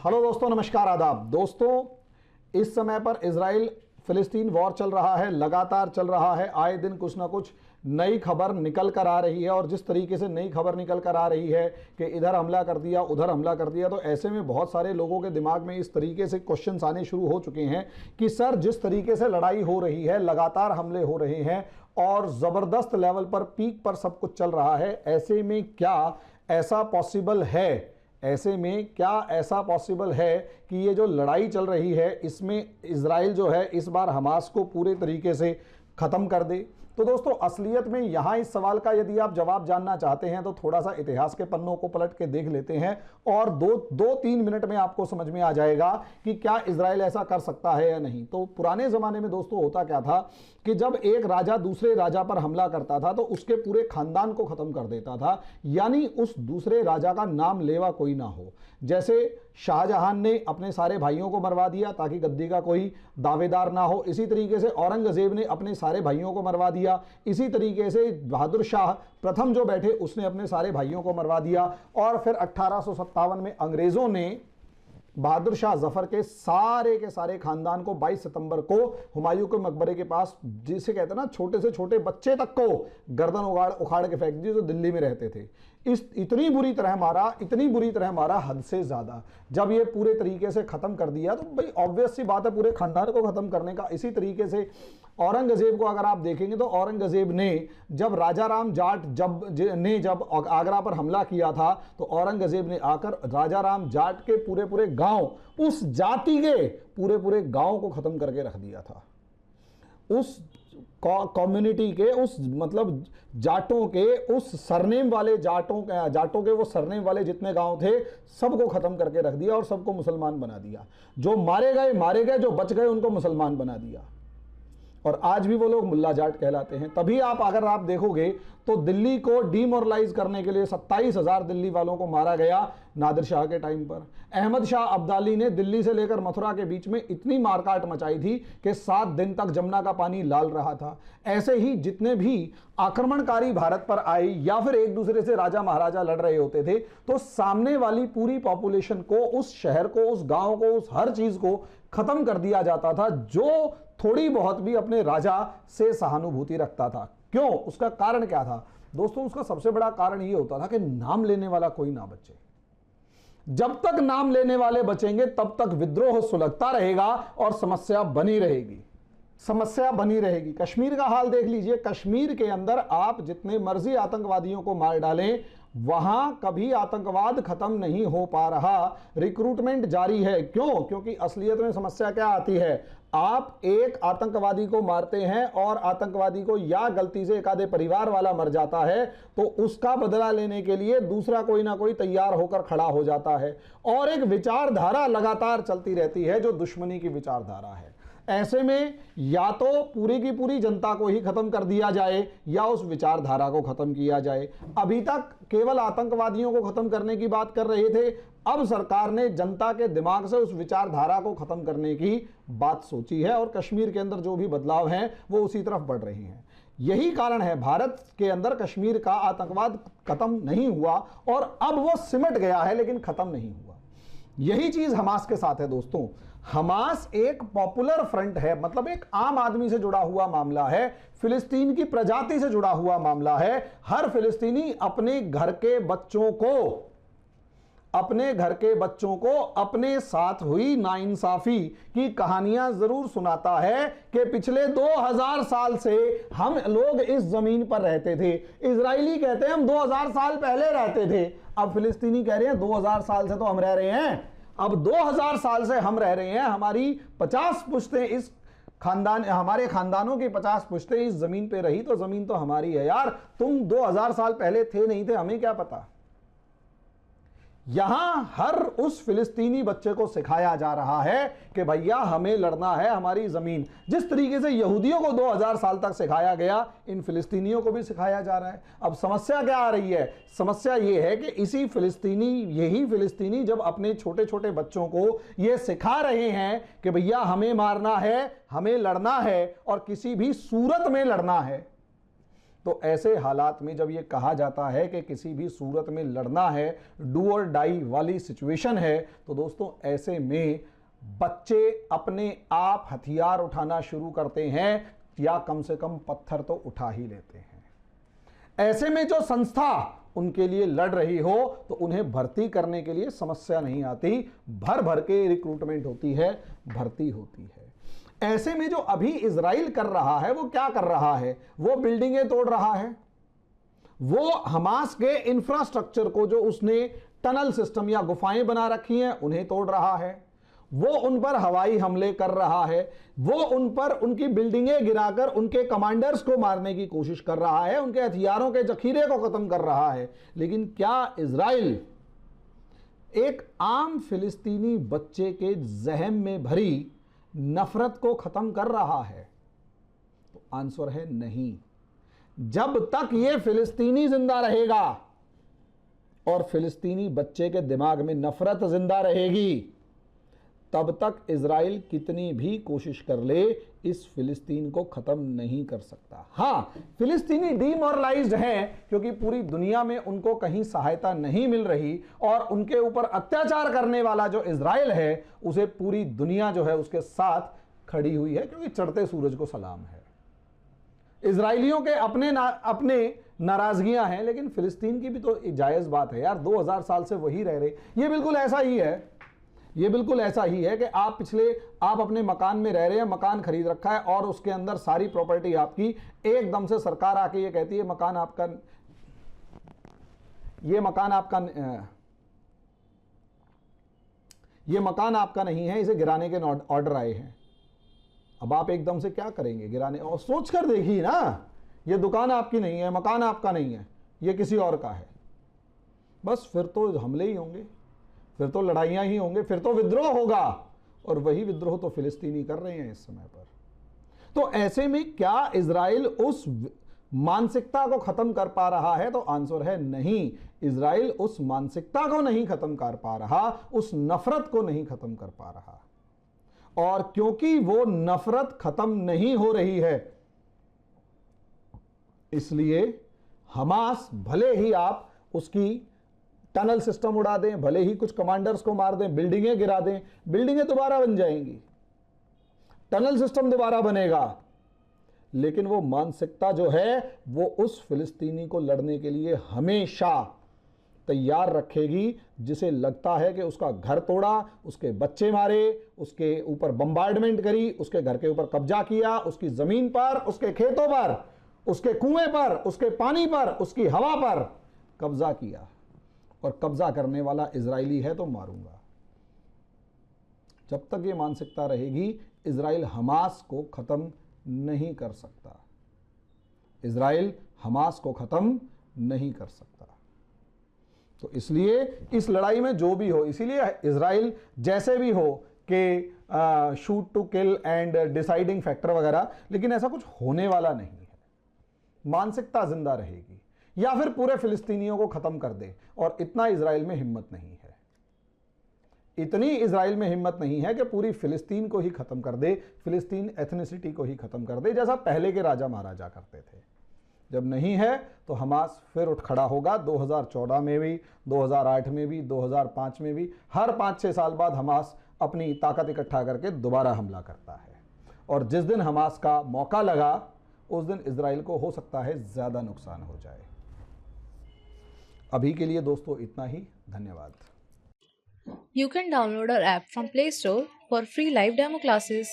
Hello दोस्तों, नमस्कार, आदाब। दोस्तों, इस समय पर इजराइल फिलिस्तीन वॉर चल रहा है, लगातार चल रहा है। आए दिन कुछ ना कुछ नई खबर निकल कर आ रही है और जिस तरीके से नई खबर निकल कर आ रही है कि इधर हमला कर दिया, उधर हमला कर दिया, तो ऐसे में बहुत सारे लोगों के दिमाग में इस तरीके से क्वेश्चंस आने शुरू हो चुके हैं कि सर, जिस तरीके से लड़ाई हो रही है, लगातार हमले हो रहे हैं और ज़बरदस्त लेवल पर, पीक पर सब कुछ चल रहा है, ऐसे में क्या ऐसा पॉसिबल है, ऐसे में क्या ऐसा पॉसिबल है कि ये जो लड़ाई चल रही है इसमें इजराइल जो है इस बार हमास को पूरे तरीके से ख़त्म कर दे? तो दोस्तों, असलियत में यहाँ इस सवाल का यदि आप जवाब जानना चाहते हैं तो थोड़ा सा इतिहास के पन्नों को पलट के देख लेते हैं और दो तीन मिनट में आपको समझ में आ जाएगा कि क्या इजराइल ऐसा कर सकता है या नहीं। तो पुराने ज़माने में दोस्तों होता क्या था कि जब एक राजा दूसरे राजा पर हमला करता था तो उसके पूरे खानदान को ख़त्म कर देता था, यानी उस दूसरे राजा का नाम लेवा कोई ना हो। जैसे शाहजहां ने अपने सारे भाइयों को मरवा दिया ताकि गद्दी का कोई दावेदार ना हो, इसी तरीके से औरंगजेब ने अपने सारे भाइयों को मरवा दिया, इसी तरीके से बहादुर शाह प्रथम जो बैठे उसने अपने सारे भाइयों को मरवा दिया। और फिर 1857 में अंग्रेजों ने बहादुर शाह जफर के सारे खानदान को 22 सितंबर को हुमायूं के मकबरे के पास, जिसे कहते हैं ना, छोटे से छोटे बच्चे तक को गर्दन उखाड़ के फेंक दी जो दिल्ली में रहते थे। इतनी बुरी तरह मारा, हद से ज्यादा। जब ये पूरे तरीके से खत्म कर दिया तो भाई ऑब्वियस सी बात है, पूरे खानदान को खत्म करने का। इसी तरीके से औरंगजेब को अगर आप देखेंगे तो औरंगजेब ने जब राजा राम जाट जब आगरा पर हमला किया था तो औरंगजेब ने आकर राजा राम जाट के पूरे गांव, उस जाति के पूरे गांव को खत्म करके रख दिया था। उस कम्युनिटी के, उस मतलब जाटों के, उस सरनेम वाले जाटों के वो सरनेम वाले जितने गांव थे सबको खत्म करके रख दिया और सबको मुसलमान बना दिया। जो मारे गए, जो बच गए उनको मुसलमान बना दिया। और आज भी वो लोग मुल्ला जाट कहलाते हैं। तभी अगर आप देखोगे तो दिल्ली को डीमोरलाइज करने के लिए 27,000 दिल्ली वालों को मारा गया नादिर शाह के टाइम पर। अहमद शाह अब्दाली ने दिल्ली से लेकर मथुरा के बीच में इतनी मारकाट मचाई थी कि 7 दिन तक जमुना का पानी लाल रहा था। ऐसे ही जितने भी आक्रमणकारी भारत पर आए या फिर एक दूसरे से राजा महाराजा लड़ रहे होते थे तो सामने वाली पूरी पॉपुलेशन को, उस शहर को, उस गांव को, उस हर चीज को खत्म कर दिया जाता था जो थोड़ी बहुत भी अपने राजा से सहानुभूति रखता था। क्यों? उसका कारण क्या था दोस्तों? उसका सबसे बड़ा कारण यह होता था कि नाम लेने वाला कोई ना बचे। जब तक नाम लेने वाले बचेंगे तब तक विद्रोह सुलगता रहेगा और समस्या बनी रहेगी। कश्मीर का हाल देख लीजिए। कश्मीर के अंदर आप जितने मर्जी आतंकवादियों को मार डालें, वहां कभी आतंकवाद खत्म नहीं हो पा रहा। रिक्रूटमेंट जारी है। क्यों? क्योंकि असलियत में समस्या क्या आती है, आप एक आतंकवादी को मारते हैं और आतंकवादी को या गलती से एक आधे परिवार वाला मर जाता है तो उसका बदला लेने के लिए दूसरा कोई ना कोई तैयार होकर खड़ा हो जाता है और एक विचारधारा लगातार चलती रहती है जो दुश्मनी की विचारधारा है। ऐसे में या तो पूरी की पूरी जनता को ही खत्म कर दिया जाए या उस विचारधारा को खत्म किया जाए। अभी तक केवल आतंकवादियों को खत्म करने की बात कर रहे थे, अब सरकार ने जनता के दिमाग से उस विचारधारा को खत्म करने की बात सोची है और कश्मीर के अंदर जो भी बदलाव हैं वो उसी तरफ बढ़ रहे हैं। यही कारण है भारत के अंदर कश्मीर का आतंकवाद खत्म नहीं हुआ और अब वो सिमट गया है लेकिन खत्म नहीं हुआ। यही चीज हमास के साथ है दोस्तों। हमास एक पॉपुलर फ्रंट है, मतलब एक आम आदमी से जुड़ा हुआ मामला है, फिलिस्तीन की प्रजाति से जुड़ा हुआ मामला है। हर फिलिस्तीनी अपने घर के बच्चों को अपने साथ हुई नाइंसाफी की कहानियां जरूर सुनाता है कि पिछले 2000 साल से हम लोग इस जमीन पर रहते थे। इजरायली कहते हैं हम 2000 साल पहले रहते थे, अब फिलिस्तीनी कह रहे हैं 2000 साल से तो हम रह रहे हैं। अब 2000 साल से हम रह रहे हैं, हमारी 50 पुश्तें इस खानदान, हमारे खानदानों की 50 पुश्तें इस जमीन पे रही तो जमीन तो हमारी है यार। तुम 2000 साल पहले थे नहीं थे, हमें क्या पता। यहां हर उस फिलिस्तीनी बच्चे को सिखाया जा रहा है कि भैया हमें लड़ना है, हमारी जमीन। जिस तरीके से यहूदियों को 2000 साल तक सिखाया गया, इन फिलिस्तीनियों को भी सिखाया जा रहा है। अब समस्या क्या आ रही है? समस्या यह है कि यही फिलिस्तीनी जब अपने छोटे छोटे बच्चों को यह सिखा रहे हैं कि भैया हमें मारना है, हमें लड़ना है और किसी भी सूरत में लड़ना है, तो ऐसे हालात में जब ये कहा जाता है कि किसी भी सूरत में लड़ना है, डू और डाई वाली सिचुएशन है, तो दोस्तों ऐसे में बच्चे अपने आप हथियार उठाना शुरू करते हैं या कम से कम पत्थर तो उठा ही लेते हैं। ऐसे में जो संस्था उनके लिए लड़ रही हो तो उन्हें भर्ती करने के लिए समस्या नहीं आती, भर भर के रिक्रूटमेंट होती है, भर्ती होती है। ऐसे में जो अभी इजराइल कर रहा है वो क्या कर रहा है? वो बिल्डिंगें तोड़ रहा है, वो हमास के इंफ्रास्ट्रक्चर को जो उसने टनल सिस्टम या गुफाएं बना रखी हैं उन्हें तोड़ रहा है, वो उन पर हवाई हमले कर रहा है, वो उन पर उनकी बिल्डिंगें गिराकर उनके कमांडर्स को मारने की कोशिश कर रहा है, उनके हथियारों के जखीरे को खत्म कर रहा है। लेकिन क्या इजराइल एक आम फिलिस्तीनी बच्चे के जहन में भरी नफरत को खत्म कर रहा है? तो आंसर है नहीं। जब तक ये फिलिस्तीनी जिंदा रहेगा और फिलिस्तीनी बच्चे के दिमाग में नफरत जिंदा रहेगी, तब तक इजराइल कितनी भी कोशिश कर ले इस फिलिस्तीन को खत्म नहीं कर सकता। हां, फिलिस्तीनी डीमोरलाइज्ड हैं क्योंकि पूरी दुनिया में उनको कहीं सहायता नहीं मिल रही और उनके ऊपर अत्याचार करने वाला जो इजराइल है उसे पूरी दुनिया जो है उसके साथ खड़ी हुई है, क्योंकि चढ़ते सूरज को सलाम है। इजराइलियों के अपने नाराजगियां हैं, लेकिन फिलिस्तीन की भी तो जायज बात है यार, 2000 साल से वही रह रहे। ये बिल्कुल ऐसा ही है, ये बिल्कुल ऐसा ही है कि आप अपने मकान में रह रहे हैं, मकान खरीद रखा है और उसके अंदर सारी प्रॉपर्टी आपकी, एकदम से सरकार आके ये कहती है मकान आपका, ये मकान आपका नहीं है, इसे गिराने के ऑर्डर आए हैं। अब आप एकदम से क्या करेंगे? गिराने? और सोच कर देखिए ना, ये दुकान आपकी नहीं है, मकान आपका नहीं है, ये किसी और का है। बस फिर तो हमले ही होंगे, फिर तो लड़ाइयां ही होंगे, फिर तो विद्रोह होगा, और वही विद्रोह तो फिलिस्तीनी कर रहे हैं इस समय पर। तो ऐसे में क्या इजराइल उस मानसिकता को खत्म कर पा रहा है? तो आंसर है नहीं। इजराइल उस मानसिकता को नहीं खत्म कर पा रहा, उस नफरत को नहीं खत्म कर पा रहा। और क्योंकि वो नफरत खत्म नहीं हो रही है, इसलिए हमास, भले ही आप उसकी टनल सिस्टम उड़ा दें, भले ही कुछ कमांडर्स को मार दें, बिल्डिंगें गिरा दें, बिल्डिंगें दोबारा बन जाएंगी, टनल सिस्टम दोबारा बनेगा, लेकिन वो मानसिकता जो है वो उस फिलिस्तीनी को लड़ने के लिए हमेशा तैयार रखेगी, जिसे लगता है कि उसका घर तोड़ा, उसके बच्चे मारे, उसके ऊपर बम्बार्डमेंट करी, उसके घर के ऊपर कब्जा किया, उसकी जमीन पर, उसके खेतों पर, उसके कुएं पर, उसके पानी पर, उसकी हवा पर कब्जा किया, और कब्जा करने वाला इजरायली है तो मारूंगा। जब तक ये मानसिकता रहेगी, इजराइल हमास को खत्म नहीं कर सकता। इजराइल हमास को खत्म नहीं कर सकता। तो इसलिए इस लड़ाई में जो भी हो, इसीलिए इजराइल जैसे भी हो कि shoot to kill and deciding factor वगैरह, लेकिन ऐसा कुछ होने वाला नहीं है। मानसिकता जिंदा रहेगी, या फिर पूरे फिलिस्तीनियों को खत्म कर दे, और इतना इजराइल में हिम्मत नहीं है। इतनी इजराइल में हिम्मत नहीं है कि पूरी फिलिस्तीन को ही खत्म कर दे, फिलिस्तीन एथनिसिटी को ही खत्म कर दे, जैसा पहले के राजा महाराजा करते थे। जब नहीं है तो हमास फिर उठ खड़ा होगा। 2014 में भी, 2008 में भी, 2005 में भी, हर 5-6 साल बाद हमास अपनी ताकत इकट्ठा करके दोबारा हमला करता है। और जिस दिन हमास का मौका लगा, उस दिन इजराइल को हो सकता है ज़्यादा नुकसान हो जाए। अभी के लिए दोस्तों इतना ही। धन्यवाद। You can download our app from Play Store for free live demo classes.